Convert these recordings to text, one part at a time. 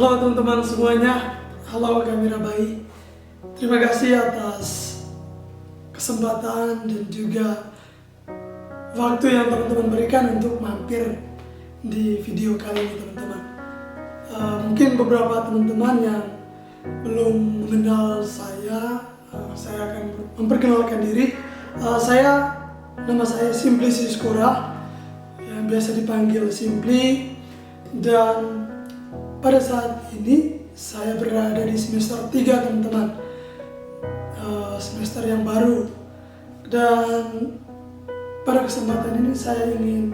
Halo teman-teman semuanya, halo Kamera Bayi. Terima kasih atas kesempatan dan juga waktu yang teman-teman berikan untuk mampir di video kali ini teman-teman. Mungkin beberapa teman-teman yang belum mengenal saya akan memperkenalkan diri. Nama saya Simply Siskura, yang biasa dipanggil Simply, dan pada saat ini saya berada di semester 3 teman-teman, semester yang baru. Dan pada kesempatan ini saya ingin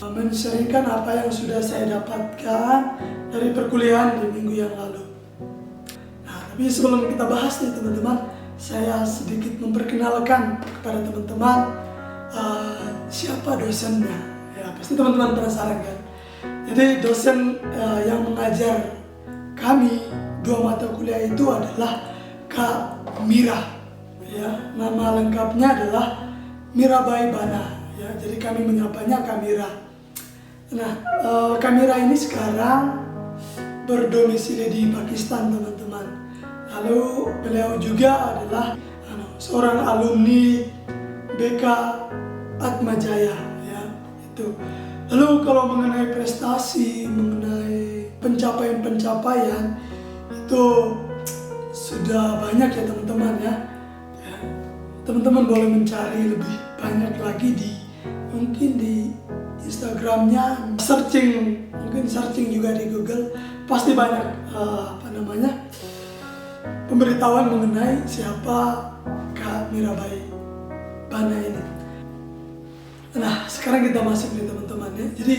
men-sharingkan apa yang sudah saya dapatkan dari perkuliahan di minggu yang lalu. Nah, tapi sebelum kita bahas nih teman-teman, saya sedikit memperkenalkan kepada teman-teman siapa dosennya. Ya, pasti teman-teman penasaran kan? Jadi dosen yang mengajar kami 2 mata kuliah itu adalah Kak Mira. Ya, nama lengkapnya adalah Mirabai Bana. Ya, jadi kami menyapanya Kak Mira. Nah, Kak Mira ini sekarang berdomisili di Pakistan teman-teman. Lalu beliau juga adalah seorang alumni BK Atmajaya. Ya, itu. Lalu kalau mengenai prestasi, mengenai pencapaian-pencapaian, itu sudah banyak ya teman-teman ya. Teman-teman boleh mencari lebih banyak lagi mungkin di Instagramnya, mungkin searching juga di Google, pasti banyak pemberitahuan mengenai siapa Kak Mirabai Bana ini. Nah, sekarang kita masuk nih teman-teman ya. Jadi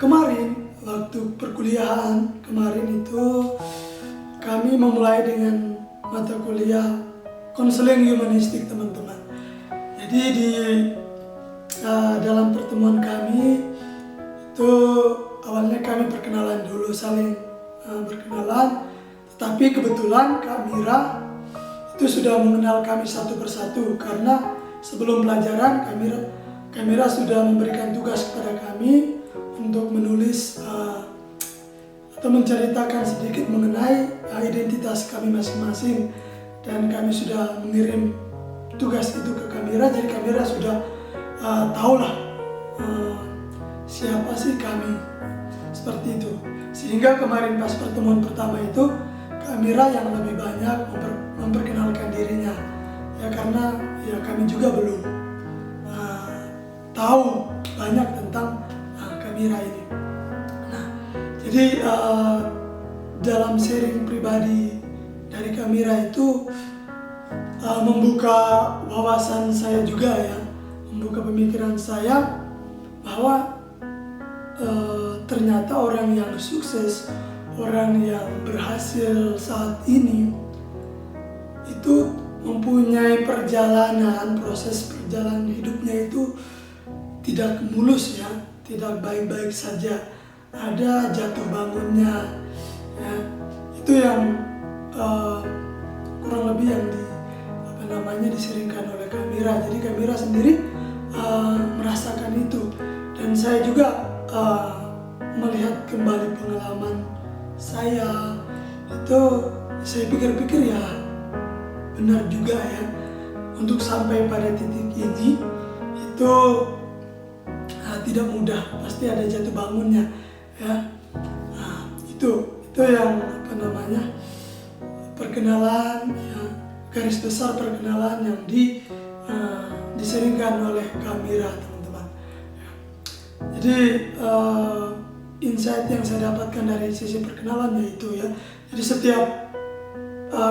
kemarin waktu perkuliahan kemarin itu kami memulai dengan mata kuliah konseling humanistik teman-teman. Jadi di dalam pertemuan kami itu awalnya kami perkenalan dulu, saling berkenalan. Tetapi kebetulan Kak Mira itu sudah mengenal kami satu persatu, karena sebelum pelajaran Kak Mira sudah memberikan tugas kepada kami untuk menulis atau menceritakan sedikit mengenai identitas kami masing-masing, dan kami sudah mengirim tugas itu ke Kak Mira. Jadi Kak Mira sudah tahulah siapa sih kami, seperti itu. Sehingga kemarin pas pertemuan pertama itu Kak Mira yang lebih banyak memperkenalkan dirinya. Ya, karena ya kami juga belum tahu banyak tentang Kak Mira ini. Nah, jadi dalam sharing pribadi dari Kak Mira itu membuka wawasan saya juga ya, membuka pemikiran saya bahwa ternyata orang yang sukses, orang yang berhasil saat ini itu mempunyai proses perjalanan hidupnya itu tidak mulus ya, tidak baik-baik saja, ada jatuh bangunnya ya. Itu yang kurang lebih yang diseringkan oleh Kak Mira. Jadi Kak Mira sendiri merasakan itu, dan saya juga melihat kembali pengalaman saya itu. Saya pikir-pikir ya benar juga ya, untuk sampai pada titik ini itu tidak mudah, pasti ada jatuh bangunnya ya. Nah, itu yang perkenalan ya, garis besar perkenalan yang diseringkan oleh Kak Mira teman-teman. Jadi insight yang saya dapatkan dari sisi perkenalan yaitu ya, jadi setiap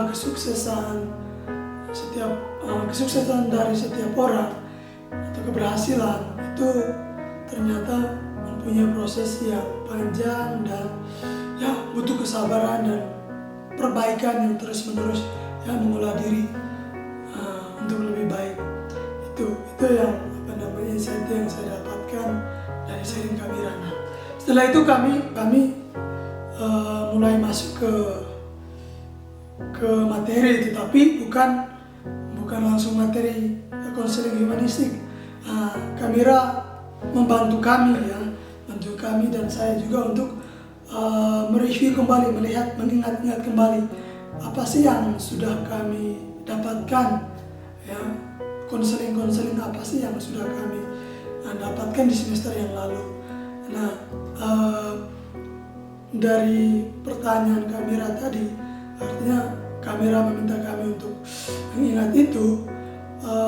kesuksesan dari setiap orang atau keberhasilan itu ternyata mempunyai proses yang panjang dan ya butuh kesabaran dan perbaikan yang terus-menerus ya, mengolah diri untuk lebih baik. Itu yang insight yang saya dapatkan dari sharing Kak Mira. Nah, setelah itu kami mulai masuk ke materi, tetapi bukan langsung materi konseling humanistik. Kak Mira membantu kami ya, dan saya juga untuk mereview kembali, melihat, mengingat-ingat kembali apa sih yang sudah kami dapatkan, ya, konseling apa sih yang sudah kami dapatkan di semester yang lalu. Nah, dari pertanyaan kamera tadi, artinya kamera meminta kami untuk mengingat itu,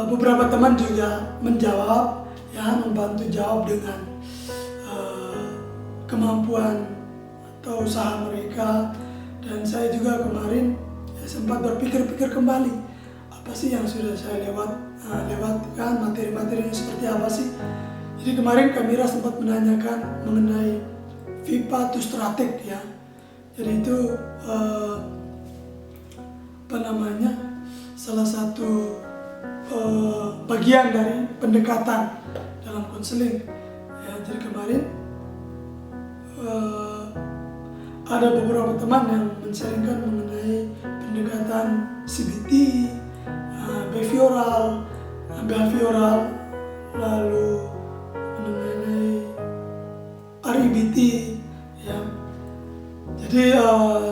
beberapa teman juga menjawab, ya, membantu jawab dengan kemampuan atau usaha mereka. Dan saya juga kemarin sempat berpikir-pikir kembali, apa sih yang sudah saya lewatkan, materi-materinya seperti apa sih. Jadi kemarin kamera sempat menanyakan mengenai VIPA to Strateg, ya. Jadi itu salah satu bagian dari pendekatan dalam konseling, ya. Jadi kemarin ada beberapa teman yang men-sharingkan mengenai pendekatan CBT, behavioral, lalu mengenai REBT, ya. Jadi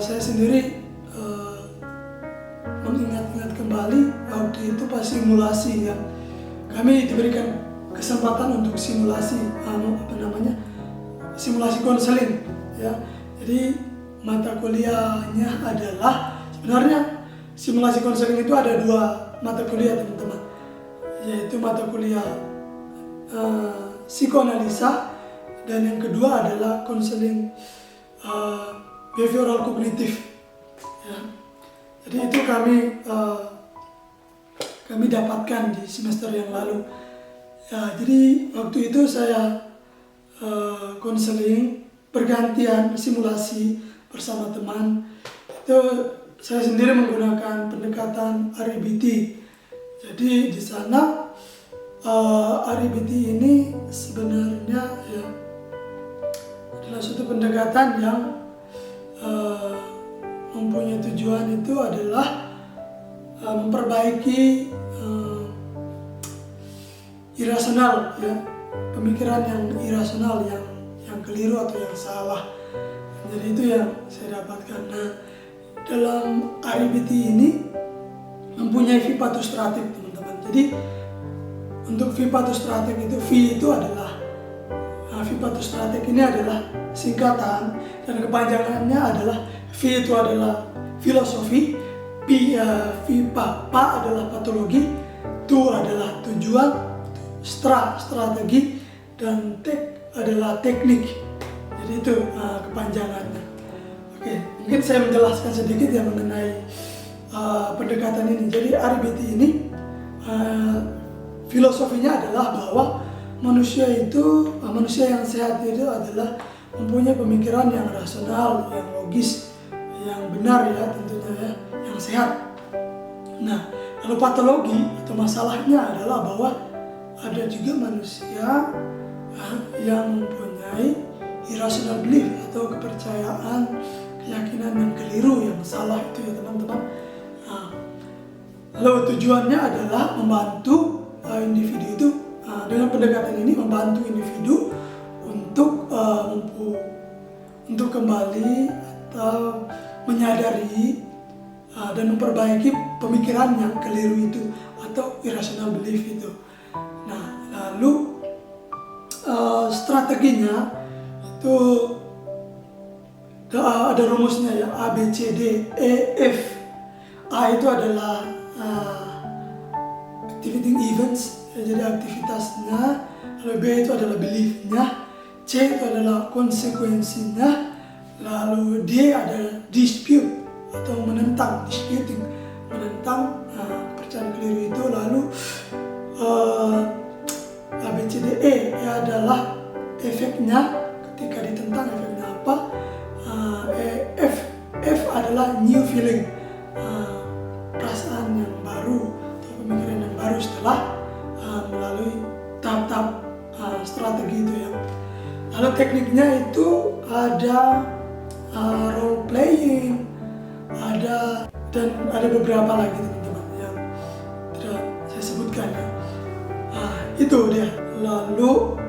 saya sendiri mengingat-ingat kembali waktu itu pas simulasi, ya. Kami diberikan kesempatan untuk simulasi, simulasi konseling, ya. Jadi mata kuliahnya adalah, sebenarnya simulasi konseling itu ada 2 mata kuliah, teman-teman, yaitu mata kuliah psikoanalisa, dan yang kedua adalah konseling behavioral kognitif, ya. Jadi itu kami dapatkan di semester yang lalu, ya. Jadi waktu itu saya konseling bergantian simulasi bersama teman. Itu saya sendiri menggunakan pendekatan REBT. Jadi di sana REBT ini sebenarnya, ya, adalah suatu pendekatan yang mempunyai tujuan itu adalah memperbaiki irasional, ya, pemikiran yang irasional, yang keliru atau yang salah. Jadi itu yang saya dapatkan. Nah, dalam REBT ini mempunyai VIPA to Strateg, teman-teman. Jadi untuk VIPA to Strateg itu, VIPA to Strateg ini adalah singkatan, dan kepanjangannya adalah V itu adalah filosofi, VIPA, PA adalah patologi, TU adalah tujuan, strategi, dan TEK adalah teknik. Jadi itu kepanjangannya. Oke, mungkin saya menjelaskan sedikit ya mengenai pendekatan ini. Jadi REBT ini filosofinya adalah bahwa manusia yang sehat itu adalah mempunyai pemikiran yang rasional, yang logis, yang benar, ya, tentunya, ya, yang sehat. Nah, lalu patologi atau masalahnya adalah bahwa ada juga manusia yang mempunyai irrational belief atau kepercayaan, keyakinan yang keliru, yang salah itu, ya, teman-teman. Lalu tujuannya adalah membantu individu itu, dengan pendekatan ini membantu individu untuk kembali atau menyadari dan memperbaiki pemikiran yang keliru itu atau irrational belief itu. Nah, lalu strateginya itu ada rumusnya, ya, A, B, C, D, E, F. A itu adalah activating events, ya, jadi aktivitasnya. Lalu B itu adalah beliefnya, C itu adalah konsekuensinya, lalu D adalah dispute atau menentang, disputing, menentang kepercayaan keliru itu. Lalu A, B, C, D, E, ya, adalah efeknya, ketika ditentang efeknya apa. F adalah new feeling, perasaan yang baru atau pemikiran yang baru setelah melalui tahap-tahap strategi itu, ya. Lalu tekniknya itu ada role playing, dan ada beberapa lagi, teman-teman, yang tidak saya sebutkan, ya. Itu dia. Lalu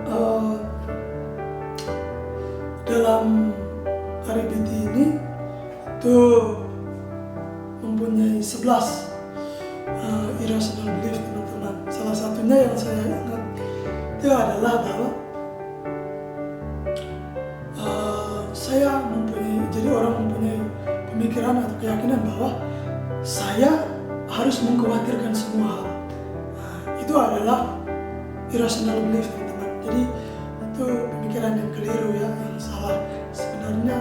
dalam yang saya ingat itu adalah bahwa jadi orang mempunyai pemikiran atau keyakinan bahwa saya harus mengkhawatirkan semua hal. Nah, itu adalah irrational belief, teman-teman. Jadi itu pemikiran yang keliru ya, yang salah. Sebenarnya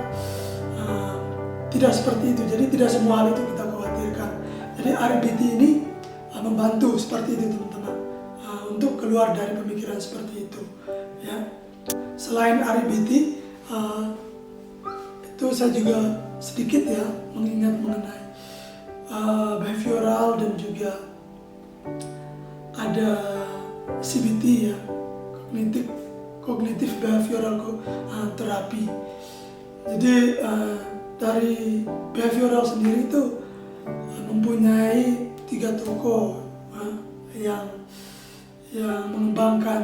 tidak seperti itu. Jadi tidak semua hal itu kita khawatirkan. Jadi RBT ini membantu seperti itu, teman-teman, untuk keluar dari pemikiran seperti itu. Ya. Selain RBT, itu saya juga sedikit ya mengingat mengenai behavioral dan juga ada CBT ya, cognitive behavioral terapi. Jadi dari behavioral sendiri itu mempunyai 3 tokoh yang mengembangkan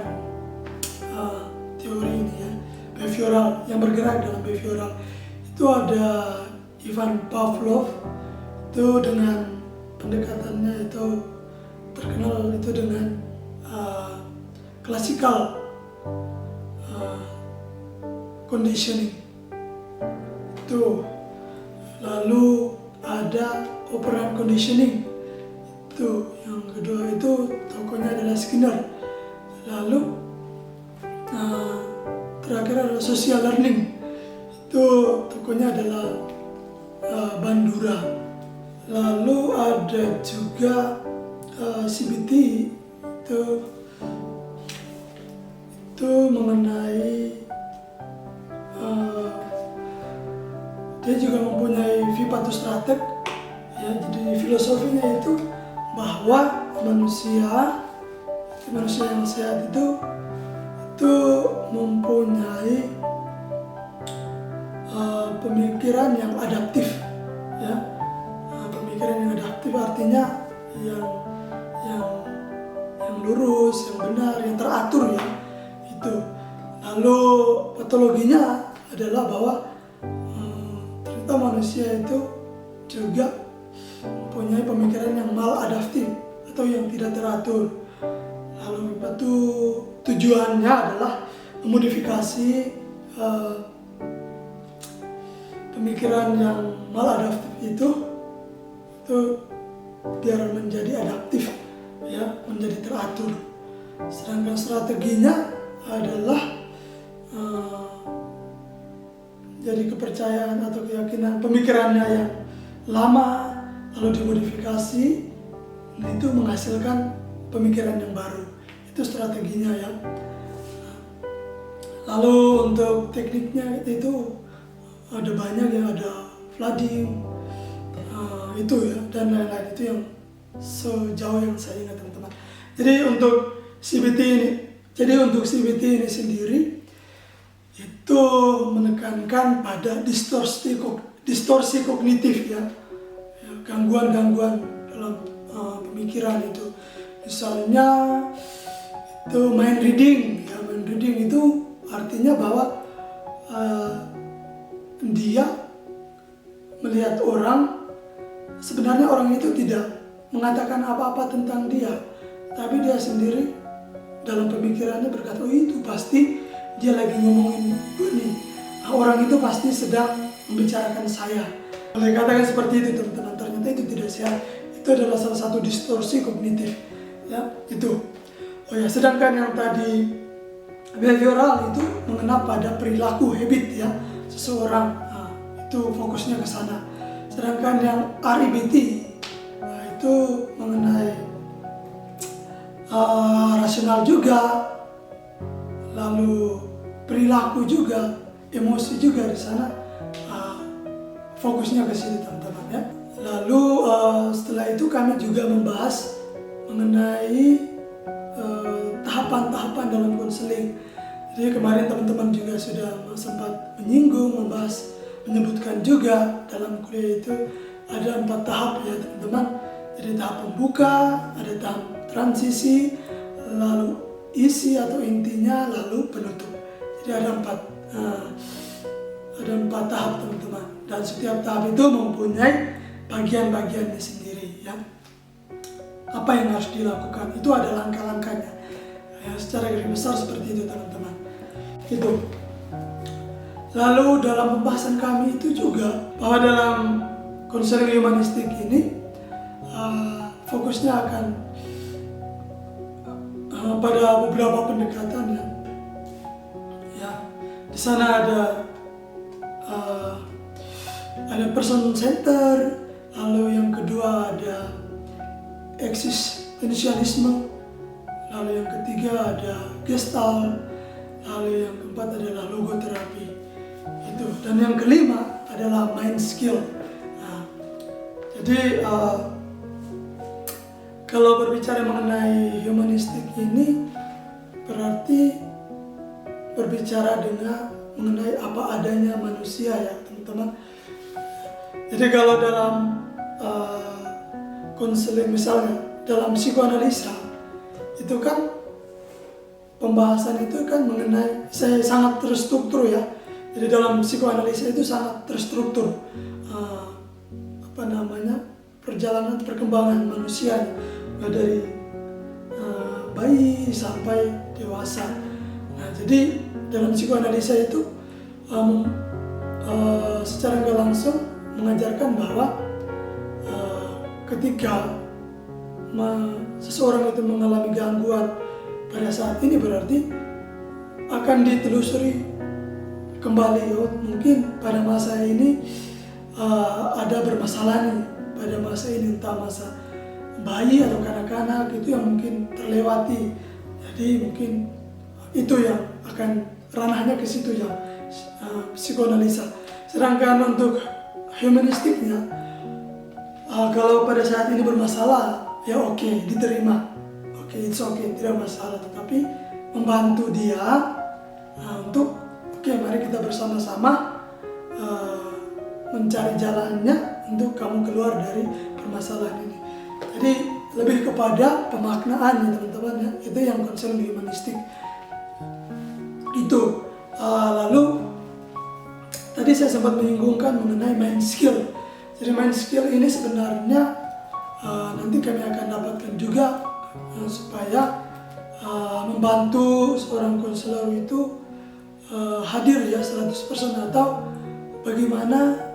teori ini ya, behavioral, yang bergerak dalam behavioral. Itu ada Ivan Pavlov, itu dengan pendekatannya itu terkenal itu dengan classical conditioning itu. Lalu ada operant conditioning, itu yang kedua, itu tokohnya adalah Skinner. Lalu terakhir adalah social learning, itu tokohnya adalah Bandura. Lalu ada juga CBT, itu mengenai dia juga mempunyai Vipatus Strateg ya. Jadi filosofinya itu bahwa manusia yang sehat itu mempunyai pemikiran yang adaptif ya. Pemikiran yang adaptif artinya yang lurus, yang benar, yang teratur ya, itu. Lalu patologinya adalah bahwa ternyata manusia itu juga mempunyai pemikiran yang maladaptif atau yang tidak teratur. Lalu itu tujuannya adalah memodifikasi pemikiran yang maladaptif itu biar menjadi adaptif ya, menjadi teratur. Sedangkan strateginya adalah jadi kepercayaan atau keyakinan pemikirannya yang lama lalu dimodifikasi, itu menghasilkan pemikiran yang baru. Itu strateginya ya. Lalu untuk tekniknya itu ada banyak ya, ada flooding itu ya, dan lain-lain. Itu yang sejauh yang saya ingat, teman-teman. Jadi untuk CBT ini sendiri itu menekankan pada distorsi kognitif ya, gangguan-gangguan dalam pemikiran itu. Misalnya itu mind reading ya. Mind reading itu artinya bahwa dia melihat orang, sebenarnya orang itu tidak mengatakan apa-apa tentang dia, tapi dia sendiri dalam pemikirannya berkata, oh itu pasti dia lagi ngomongin ini. Nah, orang itu pasti sedang membicarakan saya. Oleh katakan seperti itu, teman-teman, ternyata itu tidak sehat. Itu adalah salah satu distorsi kognitif ya, itu. Oh ya, sedangkan yang tadi behavioral itu mengenai pada perilaku, habit ya seseorang. Nah, itu fokusnya ke sana. Sedangkan yang REBT itu mengenai rasional juga, lalu perilaku juga, emosi juga di sana. Fokusnya ke sini, teman-teman ya. Lalu setelah itu kami juga membahas mengenai tahapan-tahapan dalam konseling. Jadi kemarin teman-teman juga sudah sempat menyinggung, menyebutkan juga dalam kuliah itu ada 4 tahap ya, teman-teman. Jadi tahap pembuka, ada tahap transisi, lalu isi atau intinya, lalu penutup. Jadi ada 4 tahap, teman-teman. Dan setiap tahap itu mempunyai bagian-bagiannya sendiri ya. Apa yang harus dilakukan, itu ada langkah-langkahnya. secara garis besar seperti itu teman-teman. Itu. Lalu dalam pembahasan kami itu juga bahwa dalam konseling humanistik ini fokusnya akan pada beberapa pendekatan ya. Di sana ada person center, lalu yang kedua ada eksistensialisme, lalu yang ketiga ada gestalt, lalu yang keempat adalah logoterapi. Itu, dan yang kelima adalah mind skill. Nah, jadi kalau berbicara mengenai humanistik ini berarti berbicara mengenai apa adanya manusia ya teman-teman. Jadi kalau dalam konseling misalnya dalam psikoanalisa itu kan pembahasan itu kan mengenai sangat terstruktur ya. Jadi dalam psikoanalisa itu sangat terstruktur perjalanan perkembangan manusia dari bayi sampai dewasa. Nah, jadi dalam psikoanalisa itu secara nggak langsung mengajarkan bahwa ketika seseorang itu mengalami gangguan pada saat ini berarti akan ditelusuri kembali, mungkin pada masa ini ada bermasalah nih pada masa ini, entah masa bayi atau kanak-kanak itu yang mungkin terlewati. Jadi mungkin itu yang akan ranahnya ke situ ya, psikoanalisa. Sedangkan untuk humanistiknya, kalau pada saat ini bermasalah ya oke, diterima, it's okay, tidak masalah, tetapi membantu dia untuk mari kita bersama-sama mencari jalannya untuk kamu keluar dari permasalahan ini. Jadi lebih kepada pemaknaan ya teman-teman ya, itu yang konseling humanistik. Itu lalu tadi saya sempat menyinggungkan mengenai mind skill. Jadi mind skill ini sebenarnya nanti kami akan dapatkan juga supaya membantu seorang konselor itu hadir ya 100% atau bagaimana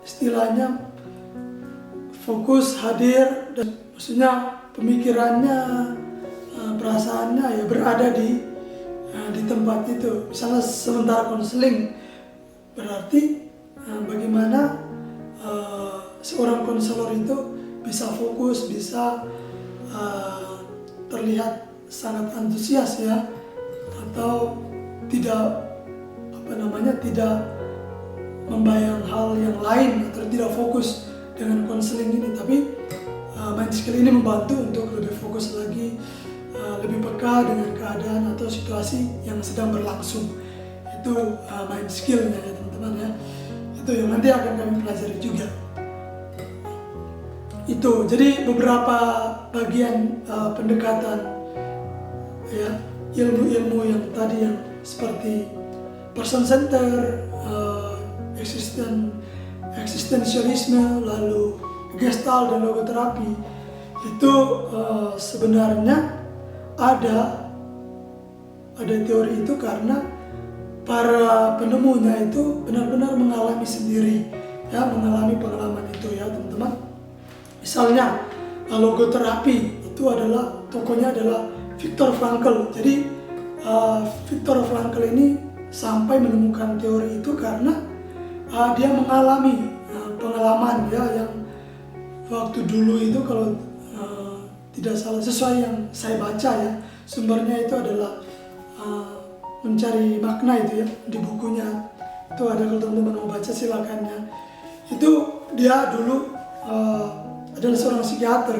istilahnya fokus hadir dan maksudnya pemikirannya, perasaannya ya berada di tempat itu. Misalnya sementara konseling berarti bagaimana seorang konselor itu bisa fokus, bisa terlihat sangat antusias ya, atau tidak tidak membayang hal yang lain atau tidak fokus dengan konseling ini, tapi mind skill ini membantu untuk lebih fokus lagi, lebih peka dengan keadaan atau situasi yang sedang berlangsung. Itu mind skillnya ya teman-teman ya, itu yang nanti akan kami pelajari juga. Itu jadi beberapa bagian pendekatan ya, ilmu-ilmu yang tadi yang seperti person center, eksistensialisme, lalu gestalt dan logoterapi itu sebenarnya ada teori itu karena para penemunya itu benar-benar mengalami sendiri ya, mengalami pengalaman itu ya teman-teman. Misalnya logoterapi itu adalah tokohnya adalah Viktor Frankl. Jadi Viktor Frankl ini sampai menemukan teori itu karena dia mengalami pengalaman ya, yang waktu dulu itu kalau tidak salah sesuai yang saya baca ya, sumbernya itu adalah mencari makna itu ya di bukunya itu ada, kalau teman-teman mau baca silakan ya. Itu dia dulu adalah seorang psikiater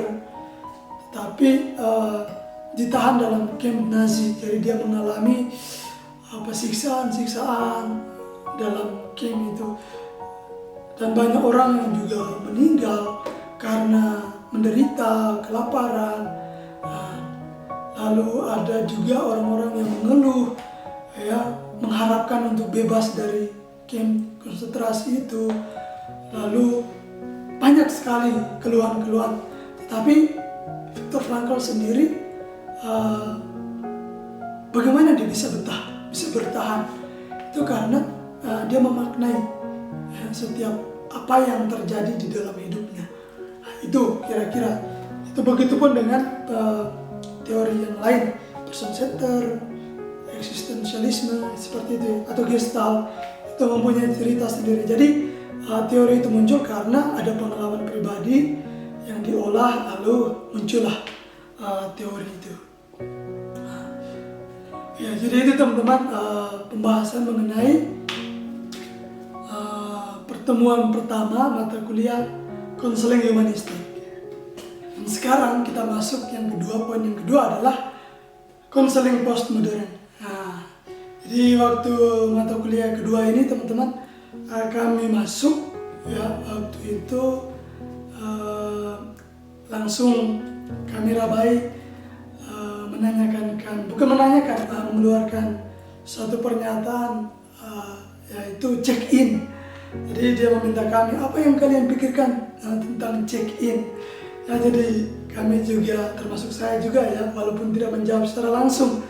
tapi ditahan dalam camp Nazi, jadi dia mengalami siksaan dalam camp itu, dan banyak orang yang juga meninggal karena menderita kelaparan. Lalu ada juga orang-orang yang mengeluh ya, mengharapkan untuk bebas dari camp konsentrasi itu. Lalu banyak sekali keluhan-keluhan, tetapi Viktor Frankl sendiri bisa bertahan. Itu karena dia memaknai setiap apa yang terjadi di dalam hidupnya. Nah, itu kira-kira. Itu begitupun dengan teori yang lain, person center, eksistensialisme seperti itu, atau Gestalt, itu mempunyai cerita sendiri. Jadi teori itu muncul karena ada pengalaman pribadi yang diolah, lalu muncullah teori itu. Ya, jadi itu teman-teman pembahasan mengenai pertemuan pertama mata kuliah konseling humanistik. Dan sekarang kita masuk yang kedua. Poin yang kedua adalah konseling postmodern. Nah, jadi waktu mata kuliah kedua ini teman-teman kami masuk ya, waktu itu langsung kami Rabai mengeluarkan suatu pernyataan yaitu check-in. Jadi dia meminta kami, apa yang kalian pikirkan tentang check-in? Ya, jadi kami juga, termasuk saya juga ya, walaupun tidak menjawab secara langsung,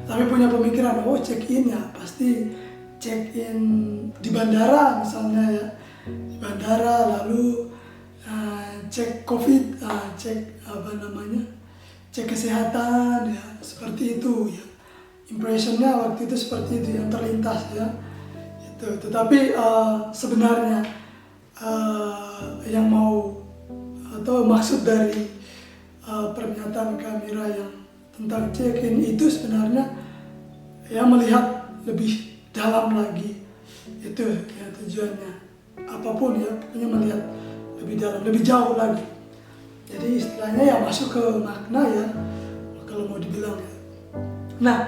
tapi punya pemikiran, oh check-in ya pasti check-in di bandara misalnya ya, di bandara, lalu cek COVID, cek kesehatan ya, seperti itu ya. Impressionnya waktu itu seperti itu yang terlintas ya. Itu. Tetapi sebenarnya yang mau atau maksud dari pernyataan kamera yang tentang check-in itu sebenarnya ya melihat lebih dalam lagi, itu ya tujuannya. Apapun ya, pokoknya melihat lebih dalam, lebih jauh lagi. Jadi istilahnya ya masuk ke makna ya, kalau mau dibilang ya. Nah,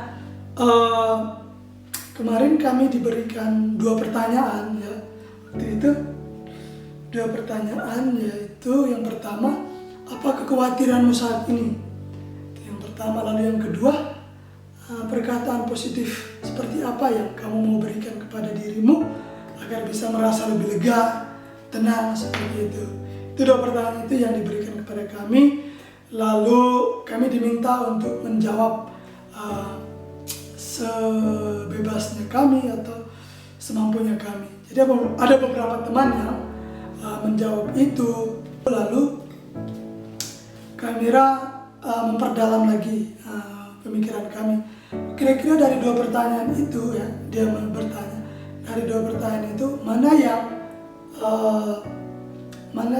kemarin kami diberikan 2 pertanyaan ya. Waktu itu 2 pertanyaan, yaitu yang pertama, apa kekhawatiranmu saat ini? Yang pertama, lalu yang kedua, perkataan positif seperti apa yang kamu mau berikan kepada dirimu agar bisa merasa lebih lega, tenang, seperti itu. Itu 2 pertanyaan itu yang diberikan kepada kami. Lalu kami diminta untuk menjawab sebebasnya kami atau semampunya kami. Jadi ada beberapa teman yang menjawab itu. Lalu kamera memperdalam lagi pemikiran kami. Kira-kira dari 2 pertanyaan itu ya, dia bertanya, dari 2 pertanyaan itu mana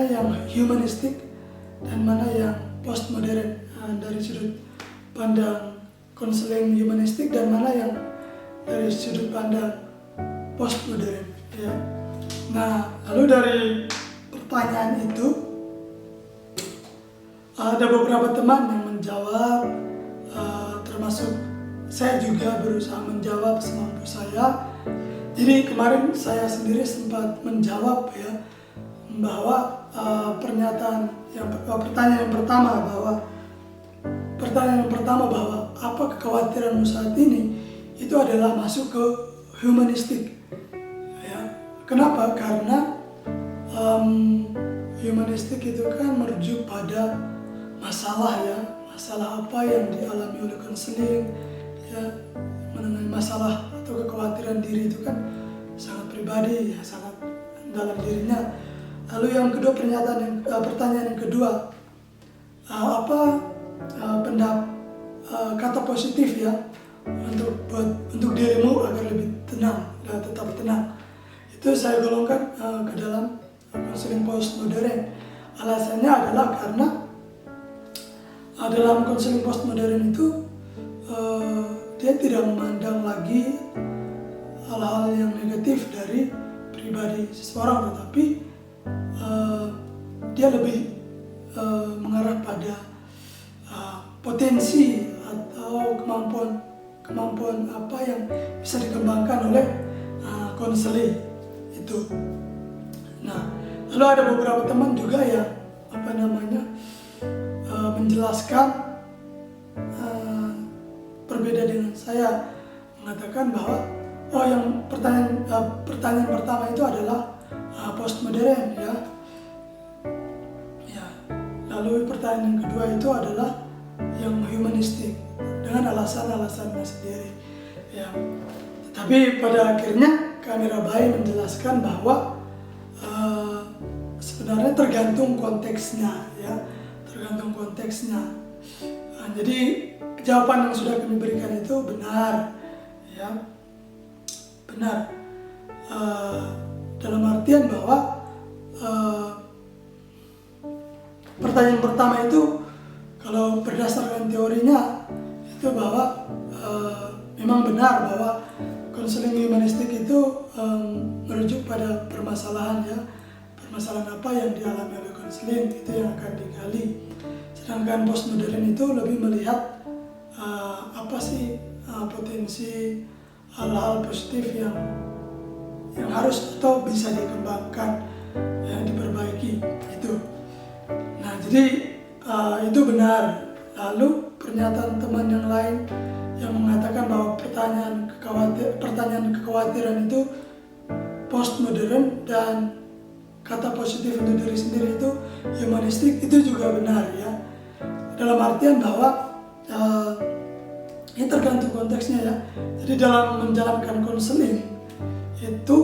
yang humanistik dan mana yang postmodern, dari sudut pandang konseling humanistik, dan mana yang dari sudut pandang postmodern ya. Nah, lalu dari pertanyaan itu ada beberapa teman yang menjawab, termasuk saya juga berusaha menjawab semampu saya. Jadi kemarin saya sendiri sempat menjawab ya, bahwa pertanyaan yang pertama bahwa apa kekhawatiranmu saat ini, itu adalah masuk ke humanistik ya. Kenapa? Karena humanistik itu kan merujuk pada masalah ya, masalah apa yang dialami oleh konseling ya, mengenai masalah atau kekhawatiran diri itu kan sangat pribadi ya, sangat dalam dirinya. Lalu yang kedua, pertanyaan yang kedua, kata positif ya untuk dirimu agar lebih tenang dan tetap tenang. Itu saya golongkan ke dalam konseling postmodern. Alasannya adalah karena dalam konseling postmodern itu dia tidak memandang lagi hal-hal yang negatif dari pribadi seseorang, tetapi dia lebih mengarah pada potensi atau kemampuan apa yang bisa dikembangkan oleh konseling itu. Nah, lalu ada beberapa teman juga yang menjelaskan berbeda dengan saya, mengatakan bahwa yang pertanyaan pertama itu adalah postmodern ya. Lalu pertanyaan yang kedua itu adalah yang humanistik dengan alasan-alasannya sendiri. Ya, tapi pada akhirnya kami Rabai menjelaskan bahwa sebenarnya tergantung konteksnya, ya, tergantung konteksnya. Jadi jawaban yang sudah kami berikan itu benar, ya, benar. Dalam artian bahwa pertanyaan pertama itu kalau berdasarkan teorinya itu bahwa memang benar bahwa konseling humanistik itu merujuk pada permasalahan, ya, permasalahan apa yang dialami oleh konseling itu yang akan digali. Sedangkan postmodern itu lebih melihat apa sih potensi hal-hal positif yang harus atau bisa dikembangkan, ya, diperbaiki itu. Nah, jadi itu benar. Lalu pernyataan teman yang lain yang mengatakan bahwa pertanyaan kekhawatiran itu postmodern dan kata positif untuk diri sendiri itu humanistik, itu juga benar, ya. Dalam artian bahwa ini tergantung konteksnya, ya. Jadi dalam menjalankan konseling itu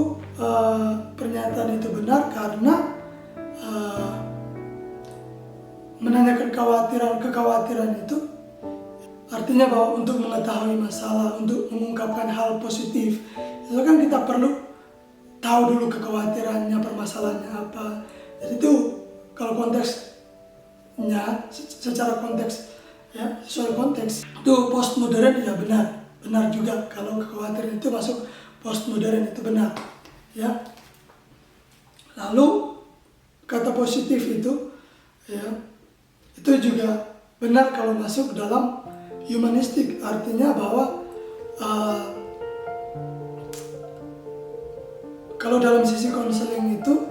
pernyataan itu benar karena menanyakan kekhawatiran itu artinya bahwa untuk mengetahui masalah, untuk mengungkapkan hal positif, itu kan kita perlu tahu dulu kekhawatirannya, permasalahannya apa. Jadi itu kalau konteksnya secara konteks, ya, sesuai konteks itu postmodern, ya, benar juga kalau kekhawatiran itu masuk postmodern, itu benar, ya. Lalu kata positif itu, ya, itu juga benar kalau masuk dalam humanistik, artinya bahwa kalau dalam sisi konseling itu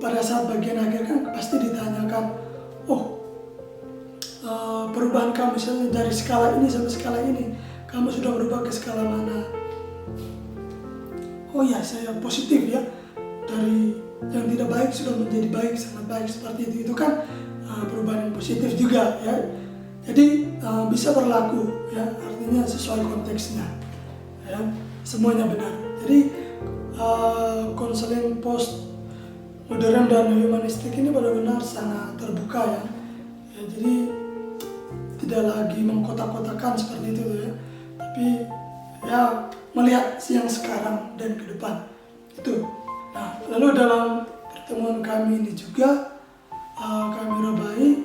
pada saat bagian akhir kan pasti ditanyakan, perubahan kamu misalnya dari skala ini sampai skala ini, kamu sudah berubah ke skala mana? Oh ya, saya positif, ya, dari yang tidak baik sudah menjadi baik, sangat baik, seperti itu. Itu kan perubahan yang positif juga, ya. Jadi bisa berlaku, ya, artinya sesuai konteksnya, ya, semuanya benar. Jadi konseling post modern dan humanistik ini benar-benar sangat terbuka, ya. Jadi tidak lagi mengkotak-kotakan seperti itu, ya, tapi ya melihat yang sekarang dan ke depan itu. Nah, lalu dalam pertemuan kami ini juga kami Rabai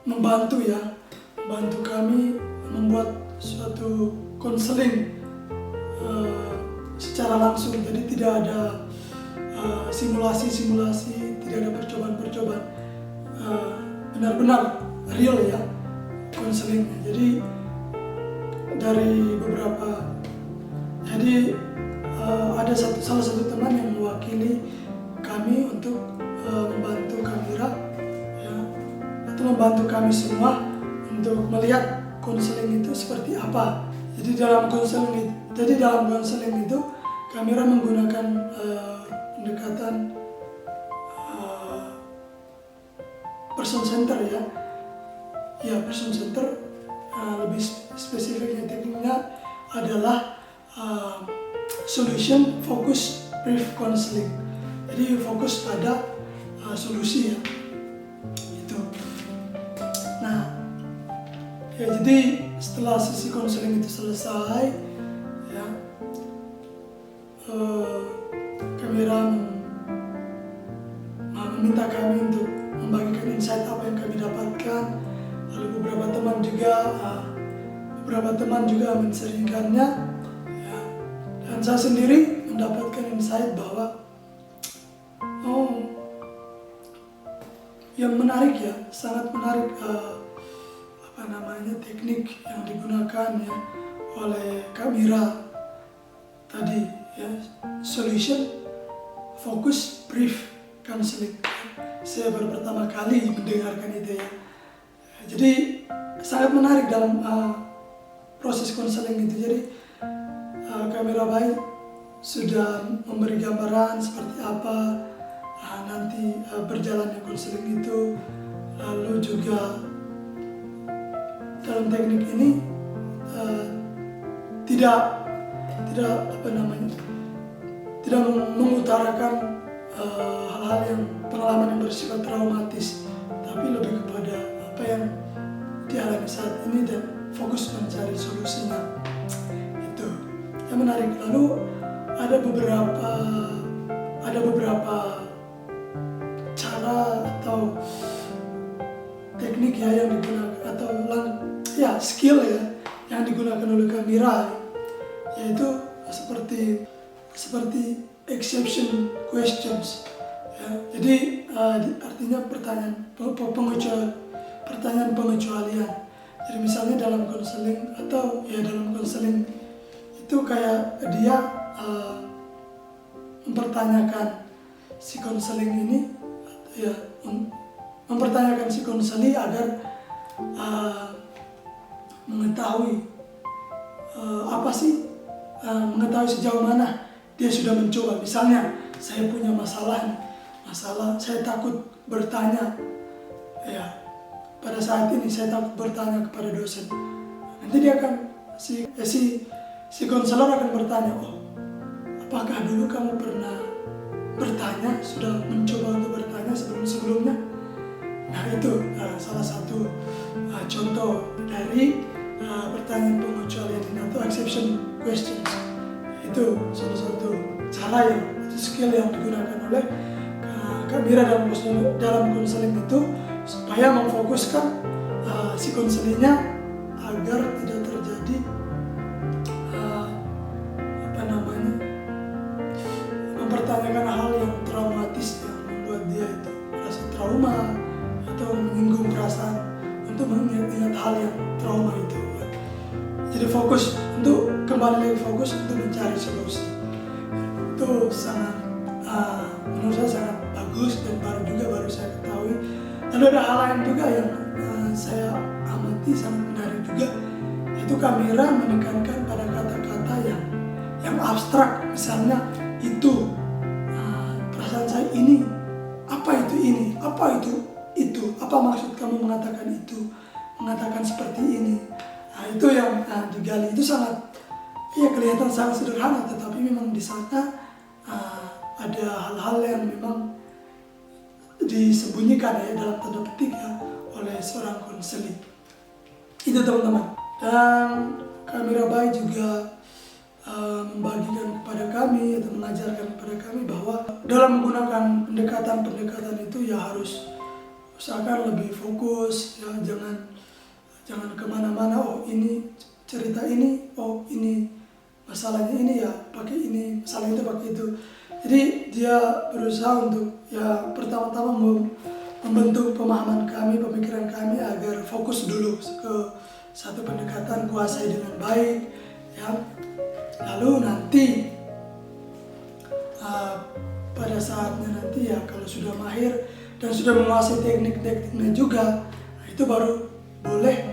membantu kami membuat suatu konseling secara langsung. Jadi tidak ada simulasi, tidak ada percobaan, benar-benar real, ya, konselingnya. Jadi dari ada salah satu teman yang mewakili kami untuk membantu Kamira, ya, atau membantu kami semua untuk melihat konseling itu seperti apa. Jadi dalam konseling itu Kamira menggunakan pendekatan person center, ya, person center. Lebih spesifiknya tekniknya adalah solution focus brief counseling. Jadi fokus pada solusi, ya, itu. Nah, ya, jadi setelah sesi konseling itu selesai, ya, Kamira meminta kami untuk membagikan insight apa yang kami dapatkan. Lalu beberapa teman juga men-sharingkannya, ya. Dan saya sendiri mendapatkan insight bahwa yang menarik, ya, sangat menarik teknik yang digunakan, ya, oleh Kamira tadi, ya, solution focus brief counseling. Saya baru pertama kali mendengarkan itu, ya. Jadi sangat menarik dalam proses konseling itu. Jadi Kamira baik sudah memberi gambaran seperti apa nanti berjalannya konseling itu. Lalu juga dalam teknik ini tidak mengutarakan hal-hal yang pengalaman yang bersifat traumatis, tapi lebih kepada apa yang dialami saat ini dan fokus mencari solusinya. Itu yang menarik. Lalu ada beberapa cara atau teknik yang digunakan atau skill yang digunakan oleh Camira, yaitu seperti exception questions. Jadi artinya pertanyaan pengecualian. Jadi misalnya dalam konseling itu kayak dia mempertanyakan si konseling ini, mempertanyakan si konseli agar mengetahui mengetahui sejauh mana dia sudah mencoba. Misalnya saya punya masalah saya takut bertanya, pada saat ini saya takut bertanya kepada dosen. Nanti dia akan si konselor akan bertanya, apakah dulu kamu pernah bertanya, sudah mencoba untuk bertanya sebelumnya? Nah itu salah satu contoh dari pertanyaan pengecualian ini atau exception questions. Itu salah satu cara skill yang digunakan oleh Camira dalam konseling itu, supaya memfokuskan si konselingnya agar tidak terjadi mempertanyakan hal yang traumatis yang membuat dia itu merasa trauma atau menyinggung perasaan untuk mengingat hal yang trauma itu. Jadi kembali lagi fokus untuk mencari solusi. Itu menurut saya sangat bagus dan baru saya ketahui. Lalu ada hal lain juga yang saya amati sangat menarik juga, yaitu Camira menekankan pada kata-kata yang abstrak. Misalnya itu perasaan saya ini, apa itu ini, apa itu, apa maksud kamu mengatakan itu, mengatakan seperti ini. Nah, itu yang digali. Itu kelihatan sangat sederhana, tetapi memang di sana ada hal-hal yang memang disembunyikan dalam tanda petik oleh seorang konseli. Itu teman-teman. Dan Camira Bay juga membagikan kepada kami atau mengajarkan kepada kami bahwa dalam menggunakan pendekatan itu harus usahakan lebih fokus, jangan kemana-mana. Ini cerita ini, ini masalahnya ini, pakai ini, masalah itu pakai itu. Jadi dia berusaha untuk pertama-tama membentuk pemahaman kami, pemikiran kami agar fokus dulu ke satu pendekatan, kuasai dengan baik, Lalu nanti pada saatnya nanti kalau sudah mahir dan sudah menguasai teknik-tekniknya juga, itu baru boleh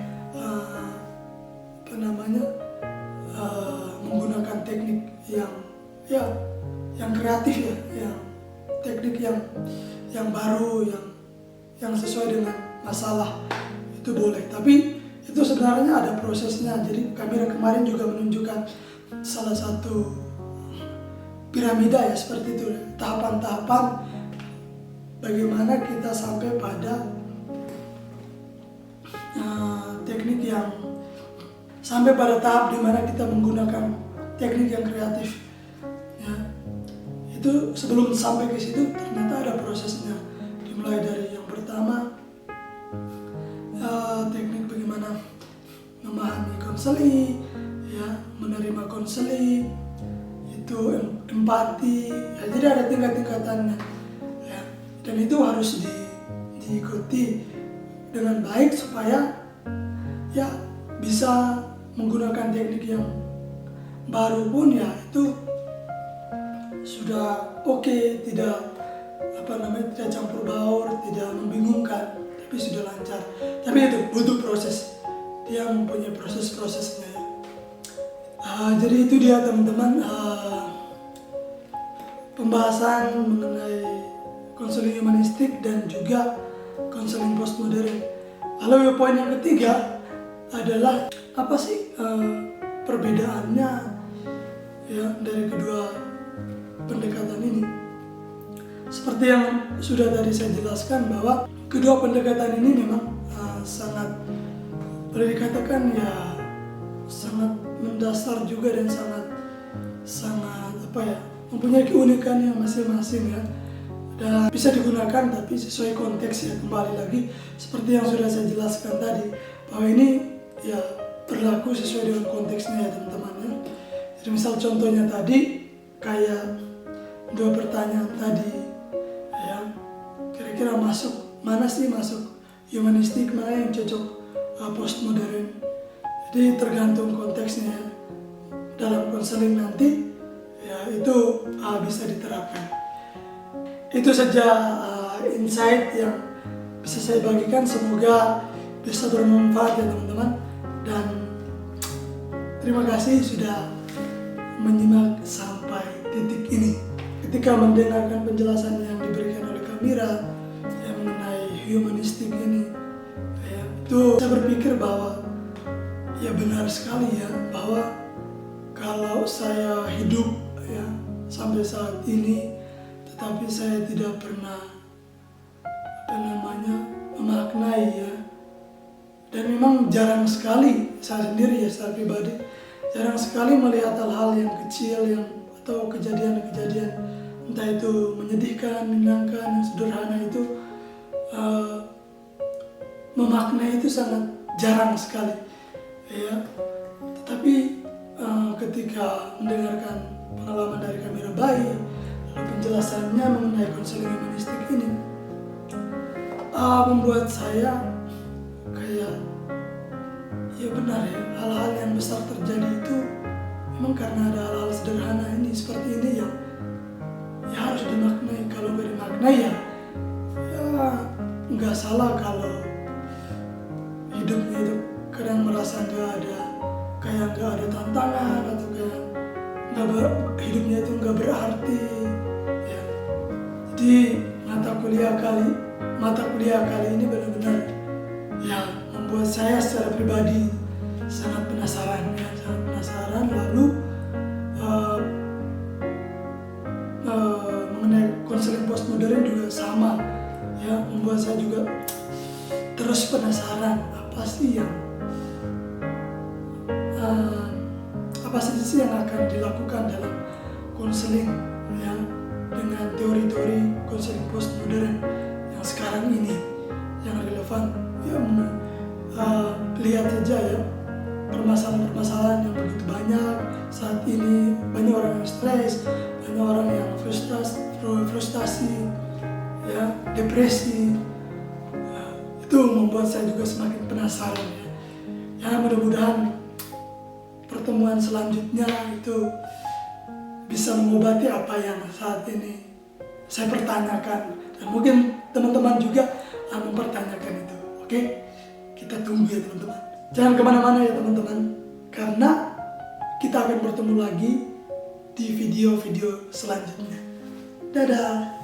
menggunakan teknik yang kreatif, teknik yang baru, yang sesuai dengan masalah, itu boleh. Tapi itu sebenarnya ada prosesnya. Jadi Camira kemarin juga menunjukkan salah satu piramida seperti itu, tahapan-tahapan bagaimana kita sampai pada teknik yang sampai pada tahap di mana kita menggunakan teknik yang kreatif. Itu sebelum sampai ke situ ternyata ada prosesnya. Dimulai dari yang pertama, teknik bagaimana memahami konseli, menerima konseli, itu empati, jadi ada tingkat-tingkatannya, dan itu harus diikuti dengan baik supaya bisa menggunakan teknik yang baru pun itu sudah oke, tidak tidak campur baur, tidak membingungkan, tapi sudah lancar. Tapi itu butuh proses, dia mempunyai proses-prosesnya. Jadi itu dia teman-teman, pembahasan mengenai konseling humanistik dan juga konseling postmodern. Lalu poin yang ketiga adalah apa sih perbedaannya ya dari kedua pendekatan ini. Seperti yang sudah tadi saya jelaskan bahwa kedua pendekatan ini memang sangat boleh dikatakan ya sangat mendasar juga dan sangat apa ya, mempunyai keunikan yang masing-masing ya, dan bisa digunakan tapi sesuai konteks ya. Kembali lagi seperti yang sudah saya jelaskan tadi bahwa ini ya berlaku sesuai dengan konteksnya ya teman-teman ya. Jadi misal contohnya tadi kayak dua pertanyaan tadi ya, kira-kira mana sih masuk humanistik, mana yang cocok postmodern. Jadi tergantung konteksnya dalam konseling nanti ya, itu bisa diterapkan. Itu saja insight yang bisa saya bagikan, semoga bisa bermanfaat ya teman-teman, dan terima kasih sudah menyimak sampai titik ini. Ketika mendengarkan penjelasan yang diberikan oleh Kamira yang mengenai humanistik ini ya, itu saya berpikir bahwa ya benar sekali ya, bahwa kalau saya hidup ya sampai saat ini tetapi saya tidak pernah memaknai ya, dan memang jarang sekali saya sendiri ya secara pribadi jarang sekali melihat hal-hal yang kecil yang atau kejadian-kejadian entah itu menyedihkan, menyenangkan, yang sederhana itu memaknai itu sangat jarang sekali ya. Tetapi ketika mendengarkan pengalaman dari Kamira Bayi, lalu penjelasannya mengenai konseling humanistik ini membuat saya kayak ya benar ya, hal-hal yang besar terjadi itu memang karena ada hal-hal sederhana ini seperti ini yang ya harus dimaknai. Kalau nggak dimaknai ya nggak salah kalau hidupnya itu kadang merasa nggak ada tantangan atau kayak hidupnya itu nggak berarti ya. Jadi mata kuliah kali ini benar-benar ya membuat saya secara pribadi sangat penasaran lalu mengenai konseling postmodern juga sama ya, membuat saya juga terus penasaran apa sih yang akan dilakukan dalam konseling ya, dengan teori-teori konseling postmodern yang sekarang ini yang relevan ya. Lihat aja ya permasalahan-permasalahan yang begitu banyak saat ini, banyak orang yang stres, banyak orang yang frustasi ya, depresi itu membuat saya juga semakin penasaran ya. Mudah-mudahan pertemuan selanjutnya itu bisa mengobati apa yang saat ini saya pertanyakan, dan mungkin teman-teman juga mempertanyakan itu. Oke, kita tunggu ya teman-teman. Jangan kemana-mana ya teman-teman, karena kita akan bertemu lagi di video-video selanjutnya. Dadah.